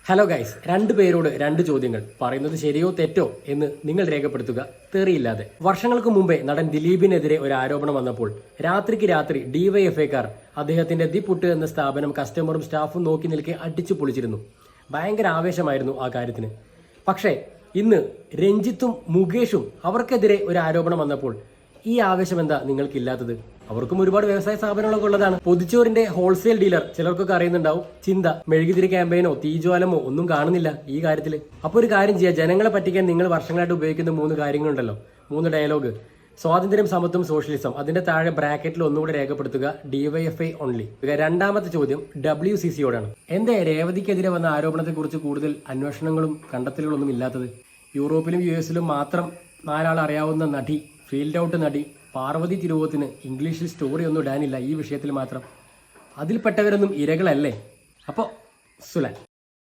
Hello guys, രണ്ടു പേരോട് രണ്ട് ചോദ്യങ്ങൾ. പറയുന്നത് ശരിയോ തെറ്റോ എന്ന് നിങ്ങൾ രേഖപ്പെടുത്തുക, തെറിയില്ലാതെ. വർഷങ്ങൾക്ക് മുമ്പേ നടൻ ദിലീപിനെതിരെ ഒരു ആരോപണം വന്നപ്പോൾ രാത്രിക്ക് രാത്രി ഡിവൈഎഫ്ഐക്കാർ അദ്ദേഹത്തിന്റെ ദി പുട്ട് എന്ന സ്ഥാപനം കസ്റ്റമറും സ്റ്റാഫും നോക്കി നിൽക്കെ അടിച്ചു പൊളിച്ചിരുന്നു. ഭയങ്കര ആവേശമായിരുന്നു ആ കാര്യത്തിന്. പക്ഷേ ഇന്ന് രഞ്ജിത്തും മുകേഷും അവർക്കെതിരെ ഒരു ആരോപണം വന്നപ്പോൾ ഈ ആവേശം എന്താ നിങ്ങൾക്കില്ലാത്തത്? അവർക്കും ഒരുപാട് വ്യവസായ സ്ഥാപനങ്ങളൊക്കെ ഉള്ളതാണ്. പൊതിച്ചോറിന്റെ ഹോൾസെയിൽ ഡീലർ ചിലർക്കൊക്കെ അറിയുന്നുണ്ടാവും. ചിന്ത, മെഴുകുതിരി ക്യാമ്പയിനോ തീജ്വാലമോ ഒന്നും കാണുന്നില്ല ഈ കാര്യത്തിൽ. അപ്പോൾ ഒരു കാര്യം ചെയ്യുക, ജനങ്ങളെ പറ്റിക്കാൻ നിങ്ങൾ വർഷങ്ങളായിട്ട് ഉപയോഗിക്കുന്ന 3 കാര്യങ്ങളുണ്ടല്ലോ, 3 ഡയലോഗ്: സ്വാതന്ത്ര്യം, സമത്വം, സോഷ്യലിസം. അതിന്റെ താഴെ ബ്രാക്കറ്റിൽ ഒന്നുകൂടെ രേഖപ്പെടുത്തുക ഡിവൈഎഫ്ഐ ഓൺലി. രണ്ടാമത്തെ ചോദ്യം WCCയോടാണ്. എന്തേ രേവതിക്കെതിരെ വന്ന ആരോപണത്തെ കുറിച്ച് കൂടുതൽ അന്വേഷണങ്ങളും കണ്ടെത്തലുകളൊന്നും ഇല്ലാത്തത്? യൂറോപ്പിലും US മാത്രം 4 ആൾ അറിയാവുന്ന നടി, ഫീൽഡ് ഔട്ട് നടി പാർവതി തിരുവോത്തിന് ഇംഗ്ലീഷിൽ സ്റ്റോറി ഒന്നും ഇടാനില്ല ഈ വിഷയത്തിൽ മാത്രം. അതിൽപ്പെട്ടവരൊന്നും ഇരകളല്ലേ? അപ്പോൾ സുലാൻ.